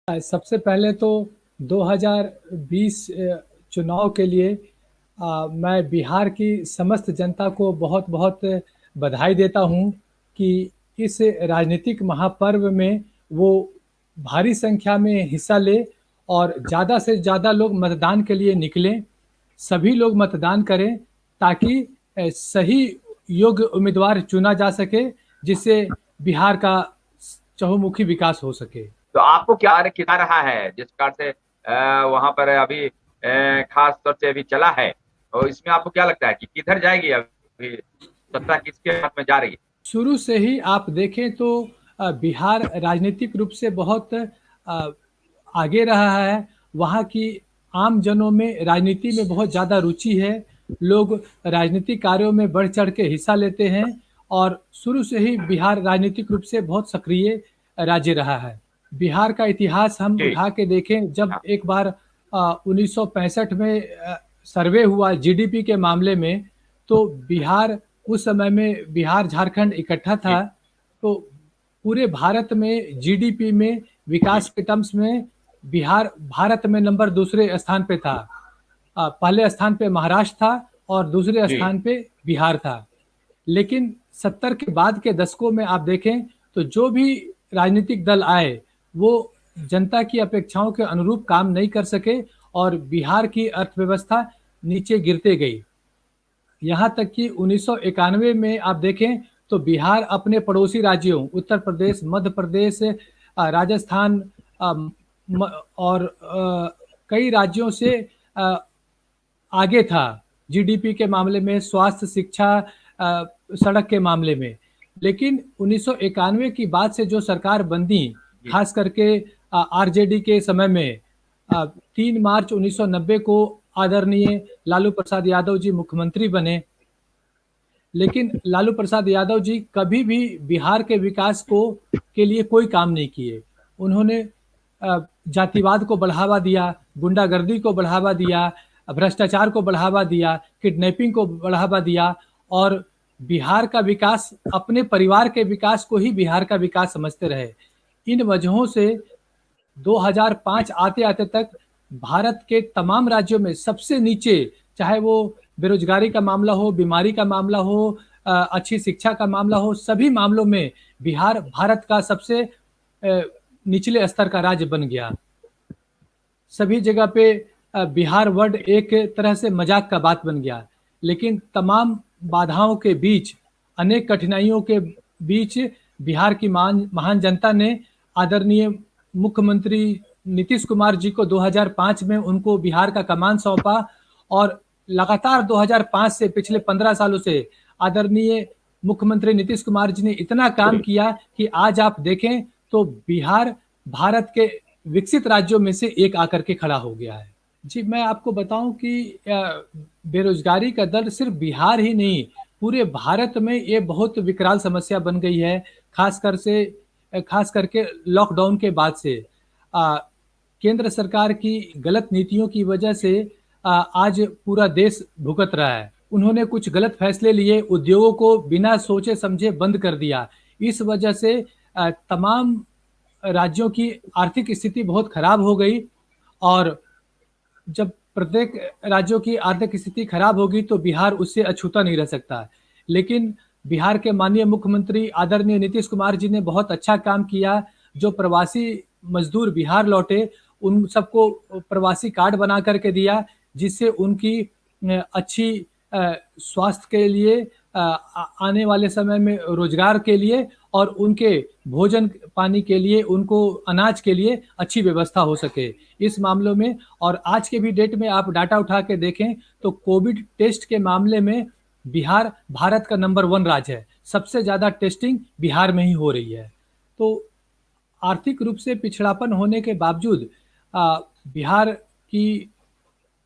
सबसे पहले तो 2020 चुनाव के लिए मैं बिहार की समस्त जनता को बहुत बहुत बधाई देता हूं कि इस राजनीतिक महापर्व में वो भारी संख्या में हिस्सा ले और ज़्यादा से ज़्यादा लोग मतदान के लिए निकलें। सभी लोग मतदान करें ताकि सही योग्य उम्मीदवार चुना जा सके, जिससे बिहार का चहुमुखी विकास हो सके। तो आपको क्या खिला रहा है जिस प्रकार से वहां पर अभी खास तौर से अभी चला है, और इसमें आपको क्या लगता है कि किधर जाएगी अभी सत्ता, किसके हाथ में जा रही है? शुरू से ही आप देखें तो बिहार राजनीतिक रूप से बहुत आगे रहा है। वहाँ की आम जनों में राजनीति में बहुत ज़्यादा रुचि है। लोग राजनीतिक कार्यों में बढ़ चढ़ के हिस्सा लेते हैं और शुरू से ही बिहार राजनीतिक रूप से बहुत सक्रिय राज्य रहा है। बिहार का इतिहास हम जी। उठा के देखें, जब हाँ। एक बार 1965 में सर्वे हुआ जीडीपी के मामले में, तो बिहार उस समय में बिहार झारखंड इकट्ठा था। जी। तो पूरे भारत में जीडीपी में जी। विकास के टर्म्स में बिहार भारत में नंबर दूसरे स्थान पे था। पहले स्थान पे महाराष्ट्र था और दूसरे जी। स्थान पे बिहार था। लेकिन 70 के बाद के दशकों में आप देखें तो जो भी राजनीतिक दल आए वो जनता की अपेक्षाओं के अनुरूप काम नहीं कर सके और बिहार की अर्थव्यवस्था नीचे गिरते गई। यहाँ तक कि 1991 में आप देखें तो बिहार अपने पड़ोसी राज्यों उत्तर प्रदेश, मध्य प्रदेश, राजस्थान और कई राज्यों से आगे था जीडीपी के मामले में, स्वास्थ्य, शिक्षा, सड़क के मामले में। लेकिन 1991 की बाद से जो सरकार बनी, जी। खास करके आरजेडी के समय में, 3 मार्च 1990 को आदरणीय लालू प्रसाद यादव जी मुख्यमंत्री बने। लेकिन लालू प्रसाद यादव जी कभी भी बिहार के विकास को के लिए कोई काम नहीं किए। उन्होंने जातिवाद को बढ़ावा दिया, गुंडागर्दी को बढ़ावा दिया, भ्रष्टाचार को बढ़ावा दिया, किडनैपिंग को बढ़ावा दिया और बिहार का विकास अपने परिवार के विकास को ही बिहार का विकास समझते रहे। इन वजहों से 2005 आते-आते तक भारत के तमाम राज्यों में सबसे नीचे, चाहे वो बेरोजगारी का मामला हो, बीमारी का मामला हो, अच्छी शिक्षा का मामला हो, सभी मामलों में बिहार भारत का सबसे निचले स्तर का राज्य बन गया। सभी जगह पे बिहार वर्ड एक तरह से मजाक का बात बन गया। लेकिन तमाम बाधाओं के बीच, अनेक कठिनाइयों के बीच बिहार की महान जनता ने आदरणीय मुख्यमंत्री नीतीश कुमार जी को 2005 में उनको बिहार का कमान सौंपा और लगातार 2005 से पिछले 15 सालों से आदरणीय मुख्यमंत्री नीतीश कुमार जी ने इतना काम किया कि आज आप देखें तो बिहार भारत के विकसित राज्यों में से एक आकर के खड़ा हो गया है। जी, मैं आपको बताऊं कि बेरोजगारी का दर सिर्फ बिहार ही नहीं, पूरे भारत में ये बहुत विकराल समस्या बन गई है। खास करके लॉकडाउन के बाद से केंद्र सरकार की गलत नीतियों की वजह से आज पूरा देश भुगत रहा है। उन्होंने कुछ गलत फैसले लिए, उद्योगों को बिना सोचे समझे बंद कर दिया। इस वजह से तमाम राज्यों की आर्थिक स्थिति बहुत खराब हो गई और जब प्रत्येक राज्यों की आर्थिक स्थिति खराब होगी तो बिहार उससे अछूता नहीं रह सकता। लेकिन बिहार के माननीय मुख्यमंत्री आदरणीय नीतीश कुमार जी ने बहुत अच्छा काम किया। जो प्रवासी मजदूर बिहार लौटे उन सबको प्रवासी कार्ड बना करके दिया, जिससे उनकी अच्छी स्वास्थ्य के लिए, आने वाले समय में रोजगार के लिए और उनके भोजन पानी के लिए, उनको अनाज के लिए अच्छी व्यवस्था हो सके इस मामलों में। और आज के भी डेट में आप डाटा उठा के देखें तो कोविड टेस्ट के मामले में बिहार भारत का नंबर 1 राज्य है। सबसे ज़्यादा टेस्टिंग बिहार में ही हो रही है। तो आर्थिक रूप से पिछड़ापन होने के बावजूद बिहार की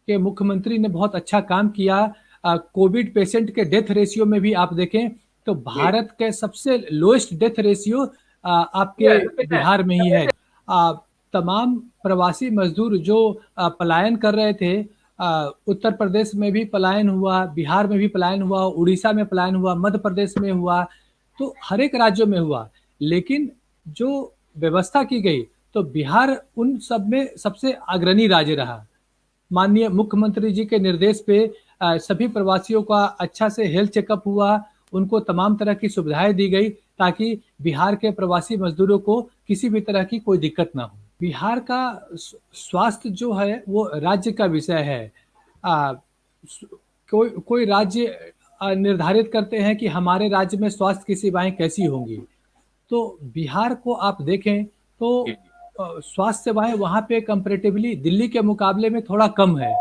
के मुख्यमंत्री ने बहुत अच्छा काम किया। कोविड पेशेंट के डेथ रेशियो में भी आप देखें तो जी। भारत के सबसे लोएस्ट डेथ रेशियो आपके बिहार में ही है। तमाम प्रवासी मजदूर जो पलायन कर रहे थे, उत्तर प्रदेश में भी पलायन हुआ, बिहार में भी पलायन हुआ, उड़ीसा में पलायन हुआ, मध्य प्रदेश में हुआ, तो हर एक राज्यों में हुआ। लेकिन जो व्यवस्था की गई तो बिहार उन सब में सबसे अग्रणी राज्य रहा। माननीय मुख्यमंत्री जी के निर्देश पे सभी प्रवासियों का अच्छा से हेल्थ चेकअप हुआ, उनको तमाम तरह की सुविधाएं दी गई ताकि बिहार के प्रवासी मजदूरों को किसी भी तरह की कोई दिक्कत ना हो। बिहार का स्वास्थ्य जो है वो राज्य का विषय है। आ, कोई राज्य निर्धारित करते हैं कि हमारे राज्य में स्वास्थ्य की सेवाएं कैसी होंगी। तो बिहार को आप देखें तो जी जी स्वास्थ्य सेवाएं वहाँ पे कंपैरेटिवली दिल्ली के मुकाबले में थोड़ा कम है।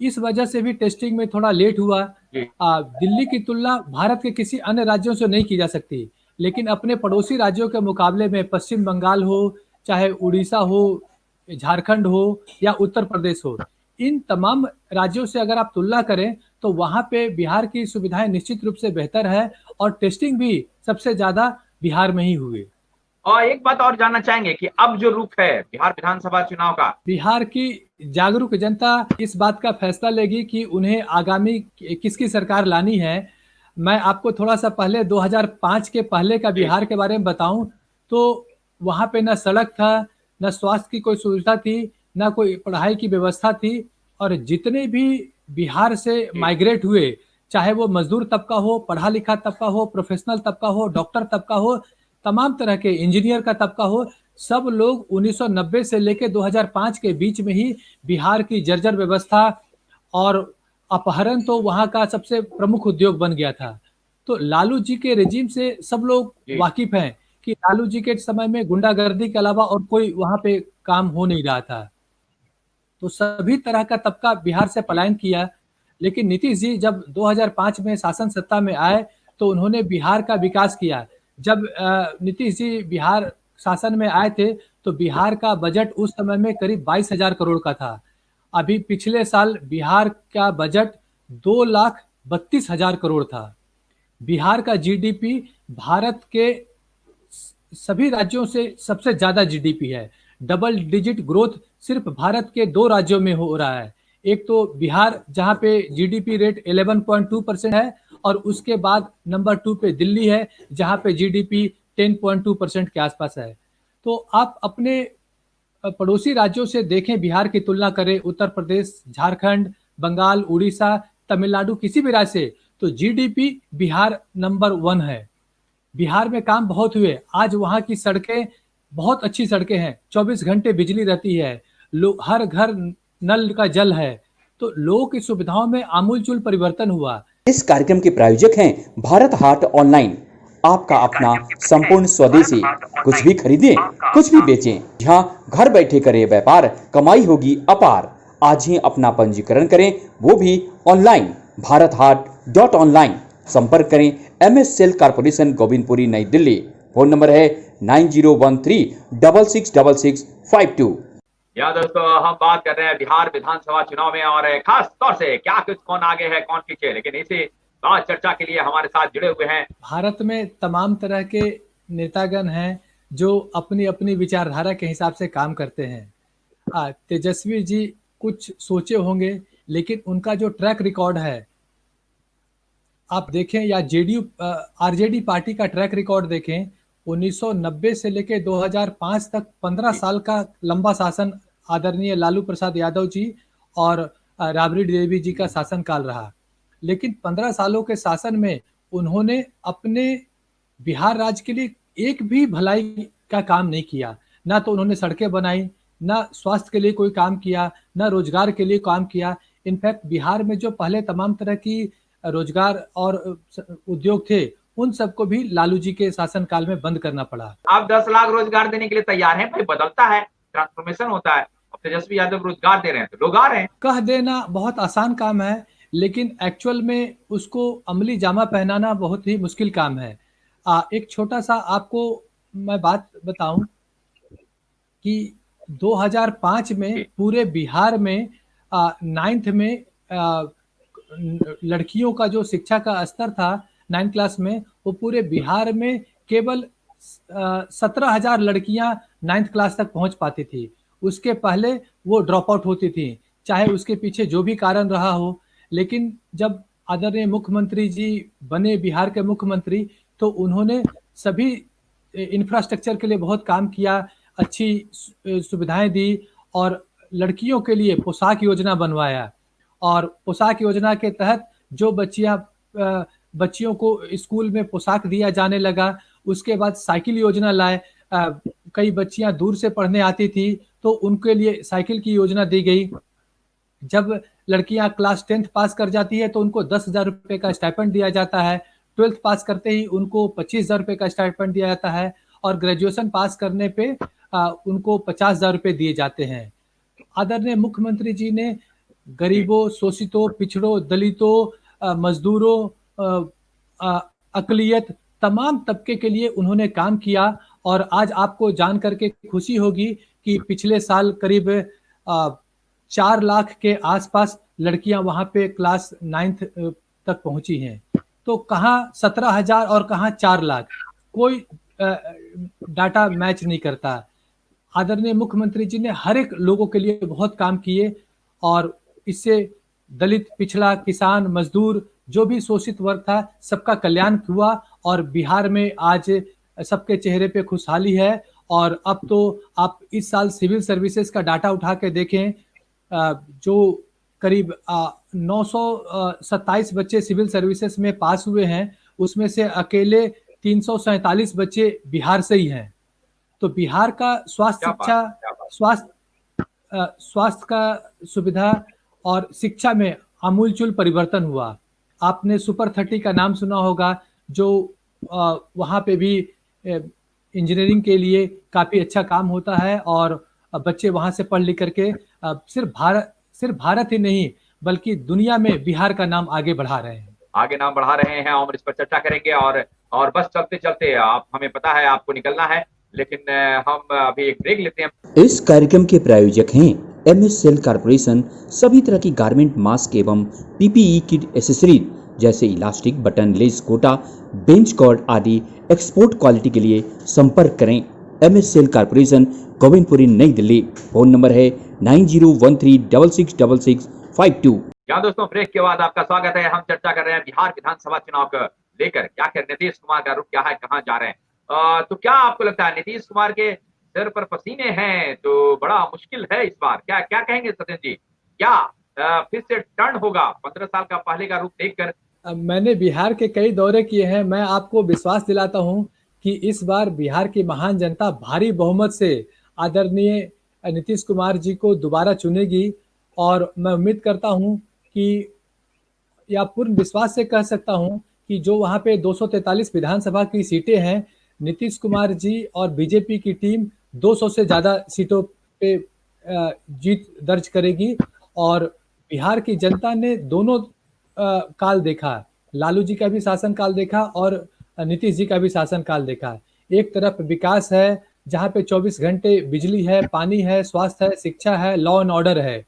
इस वजह से भी टेस्टिंग में थोड़ा लेट हुआ। जी दिल्ली की तुलना भारत के किसी अन्य राज्यों से नहीं की जा सकती, लेकिन अपने पड़ोसी राज्यों के मुकाबले में पश्चिम बंगाल हो, चाहे उड़ीसा हो, झारखंड हो या उत्तर प्रदेश हो, इन तमाम राज्यों से अगर आप तुलना करें तो वहाँ पे बिहार की सुविधाएं निश्चित रूप से बेहतर है और टेस्टिंग भी सबसे ज़्यादा बिहार में ही हुई। और एक बात और जानना चाहेंगे कि अब जो रुख है बिहार विधानसभा चुनाव का, बिहार की जागरूक जनता इस बात का फैसला लेगी कि उन्हें आगामी किसकी सरकार लानी है। मैं आपको थोड़ा सा पहले 2005 के पहले का जी बिहार के बारे में बताऊं तो वहां पे न सड़क था, न स्वास्थ्य की कोई सुविधा थी, न कोई पढ़ाई की व्यवस्था थी। और जितने भी बिहार से जी माइग्रेट हुए, चाहे वो मजदूर तबका हो, पढ़ा लिखा तबका हो, प्रोफेशनल तबका हो, डॉक्टर तबका हो, तमाम तरह के इंजीनियर का तबका हो, सब लोग 1990 से लेकर 2005 के बीच में ही बिहार की जर्जर व्यवस्था और अपहरण तो वहां का सबसे प्रमुख उद्योग बन गया था। तो लालू जी के रेजिम से सब लोग जी वाकिफ हैं कि लालू जी के समय में गुंडागर्दी के अलावा और कोई वहां पे काम हो नहीं रहा था। तो सभी तरह का तबका बिहार से जी पलायन किया। लेकिन नीतीश जी जब 2005 में शासन सत्ता में आए तो उन्होंने बिहार का विकास किया। जब नीतीश जी बिहार शासन में आए थे तो बिहार का बजट उस समय में करीब 22,000 करोड़ का था। अभी पिछले साल बिहार का बजट 2,32,000 करोड़ था। बिहार का जीडीपी भारत के सभी राज्यों से सबसे ज्यादा जीडीपी है। डबल डिजिट ग्रोथ सिर्फ भारत के 2 राज्यों में हो रहा है। एक तो बिहार जहां पे जीडीपी रेट 11.2% है और उसके बाद नंबर 2 पे दिल्ली है जहां पे जीडीपी 10.2% के आसपास है। तो आप अपने पड़ोसी राज्यों से देखें, बिहार की तुलना करें उत्तर प्रदेश, झारखंड, बंगाल, उड़ीसा, तमिलनाडु, किसी भी राज्य से, तो जीडीपी बिहार नंबर 1 है। बिहार में काम बहुत हुए। आज वहाँ की सड़कें बहुत अच्छी सड़कें हैं, 24 घंटे बिजली रहती है, हर घर नल का जल है। तो लोगों की सुविधाओं में आमूलचूल परिवर्तन हुआ। इस कार्यक्रम के प्रायोजक हैं भारत हाट ऑनलाइन, आपका अपना संपूर्ण स्वदेशी। कुछ भी खरीदें, कुछ भी बेचें, जहां घर बैठे करें व्यापार, कमाई होगी अपार। आज ही अपना पंजीकरण करें, वो भी ऑनलाइन। भारत हाट .online। संपर्क करें MS सेल कॉर्पोरेशन, गोविंदपुरी, नई दिल्ली। फोन नंबर है 9013666652। यहाँ दोस्तों हम बात कर रहे हैं बिहार विधानसभा चुनाव में और खास तौर से क्या कुछ कौन आगे है कौन पीछे, लेकिन इसी बात चर्चा के लिए हमारे साथ जुड़े हुए हैं। भारत में तमाम तरह के नेतागण हैं जो अपनी अपनी विचारधारा के हिसाब से काम करते हैं। तेजस्वी जी कुछ सोचे होंगे, लेकिन उनका जो ट्रैक रिकॉर्ड है आप देखें, या जेडीयू आरजेडी पार्टी का ट्रैक रिकॉर्ड देखें, 1990 से लेकर 2005 तक 15 साल का लंबा शासन आदरणीय लालू प्रसाद यादव जी और राबड़ी देवी जी का शासनकाल रहा। लेकिन 15 सालों के शासन में उन्होंने अपने बिहार राज्य के लिए एक भी भलाई का काम नहीं किया। ना तो उन्होंने सड़कें बनाई, ना स्वास्थ्य के लिए कोई काम किया, ना रोजगार के लिए काम किया। इनफैक्ट बिहार में जो पहले तमाम तरह की रोजगार और उद्योग थे, उन सबको भी लालू जी के शासनकाल में बंद करना पड़ा। आप 10 लाख रोजगार देने के लिए तैयार हैं, भाई बदलता है, ट्रांसफॉर्मेशन होता है। अब तेजस्वी यादव रोजगार दे रहे हैं तो लोग आ रहे हैं। कह देना बहुत आसान काम है, लेकिन एक्चुअल में उसको अमली जामा पहनाना बहुत ही मुश्किल काम है। एक छोटा सा आपको मैं बात बताऊं कि 2005 में पूरे बिहार में 9th में लड़कियों का जो शिक्षा का स्तर था 9th क्लास में, वो पूरे बिहार में केवल 17,000 लड़कियां 9th क्लास तक पहुंच पाती थी। उसके पहले वो ड्रॉप आउट होती थी, चाहे उसके पीछे जो भी कारण रहा हो। लेकिन जब आदरणीय मुख्यमंत्री जी बने बिहार के मुख्यमंत्री, तो उन्होंने सभी इंफ्रास्ट्रक्चर के लिए बहुत काम किया। अच्छी सुविधाएं दी और लड़कियों के लिए पोशाक योजना बनवाया। और पोशाक योजना के तहत जो बच्चियों को स्कूल में पोशाक दिया जाने लगा। उसके बाद साइकिल योजना लाए। कई बच्चियां दूर से पढ़ने आती थी तो उनके लिए साइकिल की योजना दी गई। जब लड़कियां क्लास 10th पास कर जाती है तो उनको 10,000 रुपये का स्टाइपेंड दिया जाता है। 12th पास करते ही उनको 25,000 रुपये का स्टाइपेंड दिया जाता है और ग्रेजुएशन पास करने पे उनको 50,000 रुपये दिए जाते हैं। आदरणीय मुख्यमंत्री जी ने गरीबों, शोषितों, पिछड़ों, दलितों, मजदूरों, अकलियत तमाम तबके के लिए उन्होंने काम किया। और आज आपको जान करके खुशी होगी कि पिछले साल करीब 4 लाख के आसपास लड़कियां वहां पे क्लास 9th तक पहुंची हैं। तो कहाँ 17,000 और कहाँ 4 लाख, कोई डाटा मैच नहीं करता। आदरणीय मुख्यमंत्री जी ने हर एक लोगों के लिए बहुत काम किए और इससे दलित, पिछड़ा, किसान, मजदूर, जो भी शोषित वर्ग था, सबका कल्याण हुआ। और बिहार में आज सबके चेहरे पे खुशहाली है। और अब तो आप इस साल सिविल सर्विसेज का डाटा उठा के देखें, जो करीब 927 बच्चे सिविल सर्विसेज में पास हुए हैं, उसमें से अकेले 347 बच्चे बिहार से ही हैं। तो बिहार का स्वास्थ्य का सुविधा और शिक्षा में आमूलचूल परिवर्तन हुआ। आपने सुपर 30 का नाम सुना होगा, जो वहाँ पे भी इंजीनियरिंग के लिए काफ़ी अच्छा काम होता है और बच्चे वहाँ से पढ़ लिख करके सिर्फ भारत ही नहीं बल्कि दुनिया में बिहार का नाम आगे बढ़ा रहे हैं। आगे नाम बढ़ा रहे हैं और इस पर चर्चा करेंगे। और बस चलते चलते आप, हमें पता है आपको निकलना है, लेकिन हम अभी एक ब्रेक लेते हैं। इस कार्यक्रम के प्रायोजक हैं MS सेल कॉर्पोरेशन। सभी तरह की गारमेंट, मास्क एवं PPE किट एसेसरीज जैसे इलास्टिक, बटन, लेस, कोटा, बेंच कॉर्ड आदि एक्सपोर्ट क्वालिटी के लिए संपर्क करें। MS सेल कॉर्पोरेशन, गोविंदपुरी, नई दिल्ली। फोन नंबर है 9013666652। यहाँ दोस्तों, ब्रेक के बाद आपका स्वागत है। हम चर्चा कर रहे हैं बिहार विधानसभा चुनाव को लेकर। क्या नीतीश कुमार का रुख क्या है, कहाँ जा रहे हैं। तो क्या आपको लगता है नीतीश कुमार के सिर पर पसीने हैं तो बड़ा मुश्किल है इस बार? क्या कहेंगे सत्येंद्र जी? क्या फिर से टर्न होगा 15 साल का पहले का रूप देखकर? मैंने बिहार के कई दौरे किए हैं। मैं आपको विश्वास दिलाता हूं कि इस बार बिहार की महान जनता भारी बहुमत से आदरणीय नीतीश कुमार जी को दोबारा चुनेगी। और मैं उम्मीद करता हूं कि, या पूर्ण विश्वास से कह सकता हूं कि जो वहां पे 243 विधानसभा की सीटें हैं, नीतीश कुमार जी और बीजेपी की टीम 200 से ज़्यादा सीटों पे जीत दर्ज करेगी। और बिहार की जनता ने दोनों काल देखा, लालू जी का भी शासनकाल देखा और नीतीश जी का भी शासनकाल देखा। एक तरफ विकास है जहाँ पे 24 घंटे बिजली है, पानी है, स्वास्थ्य है, शिक्षा है, लॉ एंड ऑर्डर है,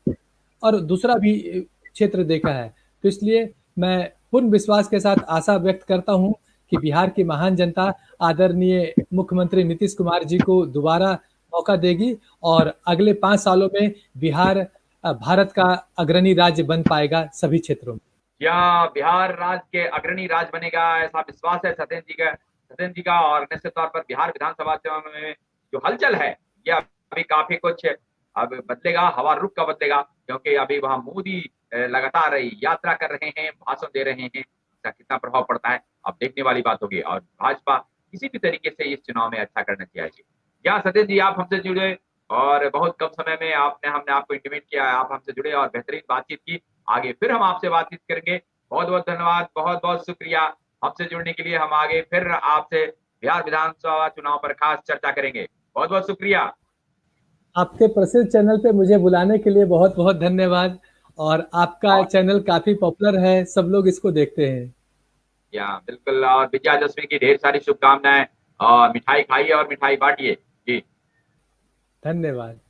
और दूसरा भी क्षेत्र देखा है। तो इसलिए मैं पूर्ण विश्वास के साथ आशा व्यक्त करता हूँ कि बिहार की महान जनता आदरणीय मुख्यमंत्री नीतीश कुमार जी को दोबारा मौका देगी और अगले 5 सालों में बिहार भारत का अग्रणी राज्य बन पाएगा सभी क्षेत्रों में। क्या बिहार राज्य के अग्रणी राज्य बनेगा, ऐसा विश्वास है सत्येंद्र जी का। और निश्चित तौर पर बिहार विधानसभा चुनाव में जो हलचल है, यह अभी काफी कुछ अब बदलेगा, हवा रुख का बदलेगा, क्योंकि अभी वहां मोदी लगातार यात्रा कर रहे हैं, भाषण दे रहे हैं। इसका कितना प्रभाव पड़ता है अब देखने वाली बात होगी। और भाजपा किसी भी तरीके से इस चुनाव में अच्छा करना चाहिए। क्या सत्येंद्र जी, आप हमसे जुड़े और बहुत कम समय में हमने आपको इंटीमेट किया, आप हमसे जुड़े और बेहतरीन बातचीत की। आगे फिर हम आपसे बातचीत करेंगे। बहुत बहुत धन्यवाद, बहुत बहुत शुक्रिया हमसे जुड़ने के लिए। हम आगे फिर आपसे बिहार विधानसभा चुनाव पर खास चर्चा करेंगे। बहुत बहुत शुक्रिया। आपके प्रसिद्ध चैनल पे मुझे बुलाने के लिए बहुत बहुत धन्यवाद। और आपका चैनल काफी पॉपुलर है, सब लोग इसको देखते हैं। या बिल्कुल, और विजयादशमी की ढेर सारी शुभकामनाएं। और मिठाई खाइए और मिठाई बांटिए जी। धन्यवाद।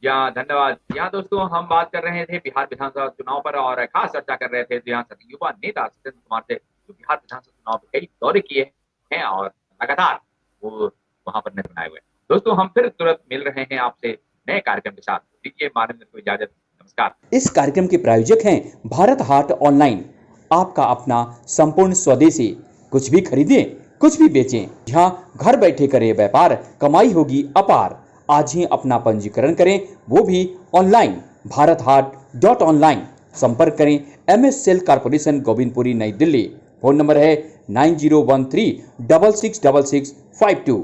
या धन्यवाद। यहाँ दोस्तों, हम बात कर रहे थे बिहार विधानसभा चुनाव पर और खास चर्चा कर रहे थे यहाँ युवा नेता सत्येंद्र कुमार से, जो बिहार विधानसभा चुनाव पर कई दौरे किए हैं और लगातार वो वहां पर नजर आए हुए। दोस्तों, हम फिर तुरंत मिल रहे हैं आपसे नए कार्यक्रम के साथ। दीजिए माननीय को इजाजत, नमस्कार। इस कार्यक्रम के प्रायोजक हैं भारत हाट ऑनलाइन, आपका अपना संपूर्ण स्वदेशी। कुछ भी खरीदें, कुछ भी बेचें, जहां घर बैठे करें व्यापार, कमाई होगी अपार। आज ही अपना पंजीकरण करें, वो भी ऑनलाइन। भारत हाट .online। संपर्क करें MS सेल कॉर्पोरेशन, गोविंदपुरी, नई दिल्ली। फोन नंबर है 9013 666652।